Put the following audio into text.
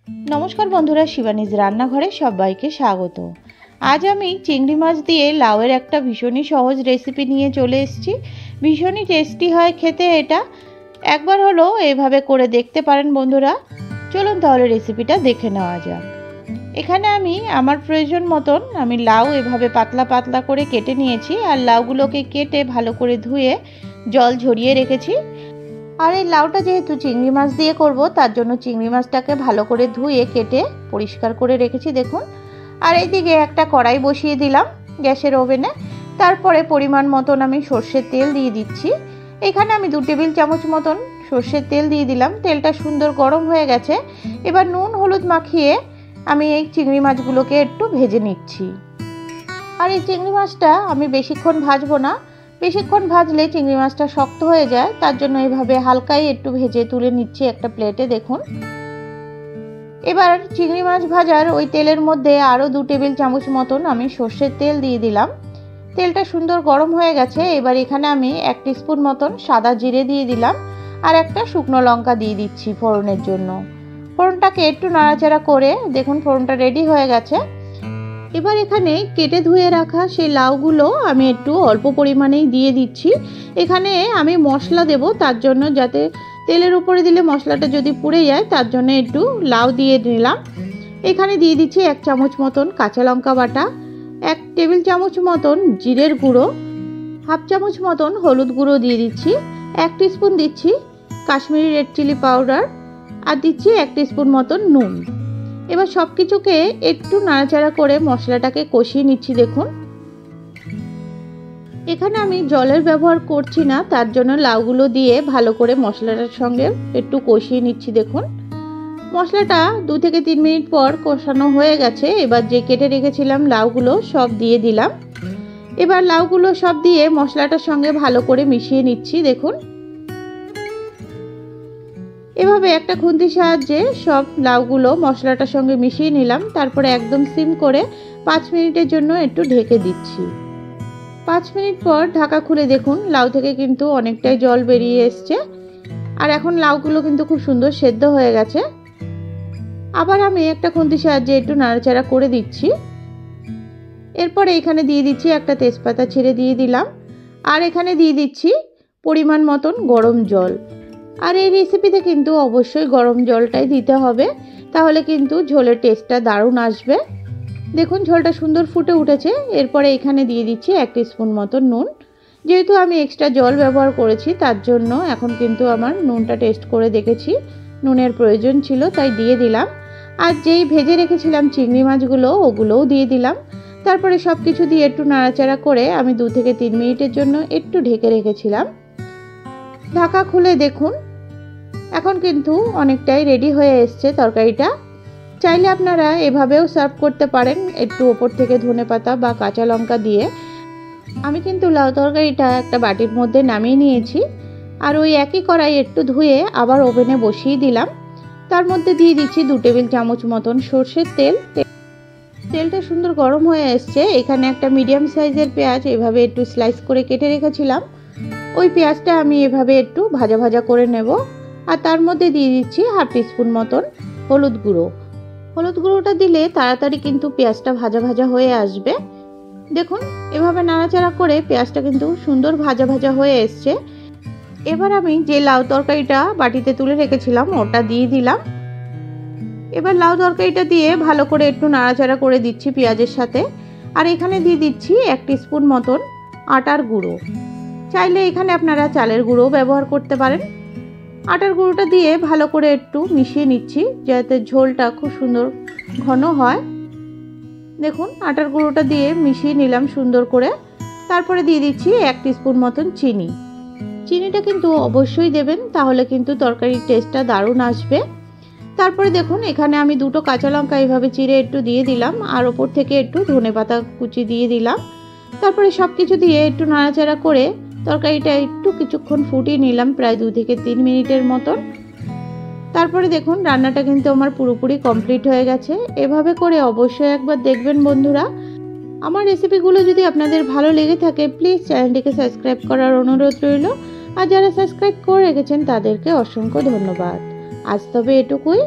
नमस्कार बंधुरा शिवानीज रान्नाघरे सबाइके स्वागत। आज आमी चिंगड़ी माछ दिए लाउएर एक भीषण ही सहज रेसिपि निये चले एसेछि। भीषण ही टेस्टी हय खेते एटा, एकबार हलो एइभाবে करे देखते पारेन बंधुरा। चलुन ताहले रेसिपिटा देखे नेওয়া যাক। एखाने आमी आमार प्रयोजन मतन आमी लाउ एइभाবে पातला पातला करे केटे निয়েছি আর লাউগুলোকে केटे भालो करे धुए जल झरिয়ে রেখেছি। আর এই লাউটা যেহেতু চিংড়ি মাছ দিয়ে করব তার জন্য চিংড়ি মাছটাকে ভালো করে ধুয়ে কেটে পরিষ্কার করে রেখেছি দেখুন। আর এইদিকে একটা কড়াই বসিয়ে দিলাম গ্যাসের ওভেনে। তারপরে পরিমাণ মতন আমি সরষের তেল দিয়ে দিচ্ছি। এখানে আমি 2 টেবিল চামচ মতন সরষের তেল দিয়ে দিলাম। তেলটা সুন্দর গরম হয়ে গেছে। এবার নুন হলুদ মাখিয়ে আমি এই চিংড়ি মাছগুলোকে একটু ভেজে নিচ্ছি। আর এই চিংড়ি মাছটা আমি বেশিক্ষণ ভাজবো না, বেশিক্ষণ ভাজলে চিংড়ি মাছটা শক্ত হয়ে যায়, তার জন্য এইভাবে হালকাই একটু ভেজে তুলে নিচ্ছি একটা প্লেটে দেখুন। এবার চিংড়ি মাছ ভাজার ওই তেলের মধ্যে আরও 2 টেবিল চামচ মতন আমি সরষের তেল দিয়ে দিলাম। তেলটা সুন্দর গরম হয়ে গেছে। এবার এখানে আমি 1 টিস্পুন মতন সাদা জিরে দিয়ে দিলাম আর একটা শুকনো লঙ্কা দিয়ে দিচ্ছি ফোড়নের জন্য। ফোড়নটাকে একটু নাড়াচাড়া করে দেখুন ফোড়নটা রেডি হয়ে গেছে। এবার এখানে কেটে ধুয়ে রাখা সেই লাউগুলো আমি একটু অল্প পরিমাণেই দিয়ে দিচ্ছি। এখানে আমি মশলা দেব, তার জন্য যাতে তেলের উপরে দিলে মশলাটা যদি পুড়ে যায় তার জন্য একটু লাউ দিয়ে নিলাম। এখানে দিয়ে দিচ্ছি 1 চামচ মতন কাঁচা লঙ্কা বাটা, 1 টেবিল চামচ মতন জিরের গুঁড়ো, হাফ চামচ মতন হলুদ গুঁড়ো দিয়ে দিচ্ছি, 1 টিস্পুন দিচ্ছি কাশ্মীরি রেড চিলি পাউডার আর দিচ্ছি 1 টিস্পুন মতন নুন। এবার সব কিছুকে একটু নাড়াচাড়া করে মশলাটাকে কষিয়ে নিচ্ছি দেখুন। এখানে আমি জলের ব্যবহার করছি না, তার জন্য লাউগুলো দিয়ে ভালো করে মশলাটার সঙ্গে একটু কষিয়ে নিচ্ছি দেখুন। মশলাটা 2 থেকে 3 মিনিট পর কষানো হয়ে গেছে। এবার যে কেটে রেখেছিলাম লাউগুলো সব দিয়ে দিলাম। এবার লাউগুলো সব দিয়ে মশলাটার সঙ্গে ভালো করে মিশিয়ে নিচ্ছি দেখুন। এভাবে একটা খুন্তির সাহায্যে সব লাউগুলো মশলাটার সঙ্গে মিশিয়ে নিলাম। তারপরে একদম সিম করে 5 মিনিটের জন্য একটু ঢেকে দিচ্ছি। 5 মিনিট পর ঢাকা খুলে দেখুন লাউ থেকে কিন্তু অনেকটাই জল বেরিয়ে এসছে আর এখন লাউগুলো কিন্তু খুব সুন্দর সেদ্ধ হয়ে গেছে। আবার আমি একটা খুন্তির সাহায্যে একটু নাড়াচাড়া করে দিচ্ছি। এরপরে এখানে দিয়ে দিচ্ছি একটা তেজপাতা ছিঁড়ে দিয়ে দিলাম আর এখানে দিয়ে দিচ্ছি পরিমাণ মতন গরম জল। আর এই রেসিপিতে কিন্তু অবশ্যই গরম জলটাই দিতে হবে, তাহলে কিন্তু ঝোলের টেস্টটা দারুণ আসবে। দেখুন ঝোলটা সুন্দর ফুটে উঠেছে। এরপরে এখানে দিয়ে দিচ্ছি 1 টিস্পুন মতো নুন। যেহেতু আমি এক্সট্রা জল ব্যবহার করেছি তার জন্য এখন কিন্তু আমার নুনটা টেস্ট করে দেখেছি, নুনের প্রয়োজন ছিল তাই দিয়ে দিলাম। আর যেই ভেজে রেখেছিলাম চিংড়ি মাছগুলো ওগুলোও দিয়ে দিলাম। তারপরে সব কিছু দিয়ে একটু নাড়াচাড়া করে আমি 2 থেকে 3 মিনিটের জন্য একটু ঢেকে রেখেছিলাম। ঢাকা খুলে দেখুন এখন কিন্তু অনেকটাই রেডি হয়ে এসছে তরকারিটা। চাইলে আপনারা এভাবেও সার্ভ করতে পারেন একটু ওপর থেকে ধনেপাতা বা কাঁচা লঙ্কা দিয়ে। আমি কিন্তু লাউ তরকারিটা একটা বাটির মধ্যে নামিয়ে নিয়েছি আর ওই একই কড়াই একটু ধুয়ে আবার ওভেনে বসিয়ে দিলাম। তার মধ্যে দিয়ে দিচ্ছি 2 টেবিল চামচ মতন সরষের তেল। তেলটা সুন্দর গরম হয়ে এসছে। এখানে একটা মিডিয়াম সাইজের পেঁয়াজ এভাবে একটু স্লাইস করে কেটে রেখেছিলাম, ওই পেঁয়াজটা আমি এভাবে একটু ভাজা ভাজা করে নেব। আর তার মধ্যে দিয়ে দিচ্ছি হাফ টিস্পুন মতন হলুদ গুঁড়ো। হলুদ গুঁড়োটা দিলে তাড়াতাড়ি কিন্তু পেঁয়াজটা ভাজা ভাজা হয়ে আসবে। দেখুন এভাবে নাড়াচাড়া করে পেঁয়াজটা কিন্তু সুন্দর ভাজা ভাজা হয়ে এসছে। এবার আমি যে লাউ তরকারিটা বাটিতে তুলে রেখেছিলাম ওটা দিয়ে দিলাম। এবার লাউ তরকারিটা দিয়ে ভালো করে একটু নাড়াচাড়া করে দিচ্ছি পেঁয়াজের সাথে। আর এখানে দিয়ে দিচ্ছি 1 টিস্পুন মতন আটার গুঁড়ো। চাইলে এখানে আপনারা চালের গুঁড়োও ব্যবহার করতে পারেন। আটার গুঁড়োটা দিয়ে ভালো করে একটু মিশিয়ে নিচ্ছি যাতে ঝোলটা খুব সুন্দর ঘন হয়। দেখুন আটার গুঁড়োটা দিয়ে মিশিয়ে নিলাম সুন্দর করে। তারপরে দিয়ে দিচ্ছি 1 টিস্পুন মতন চিনি। চিনিটা কিন্তু অবশ্যই দেবেন, তাহলে কিন্তু তরকারির টেস্টটা দারুণ আসবে। তারপরে দেখুন এখানে আমি 2টো কাঁচা লঙ্কা এইভাবে চিড়ে একটু দিয়ে দিলাম আর ওপর থেকে একটু ধনেপাতা কুচি দিয়ে দিলাম। তারপরে সব কিছু দিয়ে একটু নাড়াচাড়া করে তরকারিটা একটু কিছুক্ষণ ফুটিয়ে নিলাম প্রায় 2 থেকে 3 মিনিটের মতন। তারপরে দেখুন রান্নাটা কিন্তু আমার পুরোপুরি কমপ্লিট হয়ে গেছে। এভাবে করে অবশ্যই একবার দেখবেন বন্ধুরা। আমার রেসিপিগুলো যদি আপনাদের ভালো লেগে থাকে প্লিজ চ্যানেলটিকে সাবস্ক্রাইব করার অনুরোধ রইল। আর যারা সাবস্ক্রাইব করে রেখেছেন তাদেরকে অসংখ্য ধন্যবাদ। আজ তবে এটুকুই।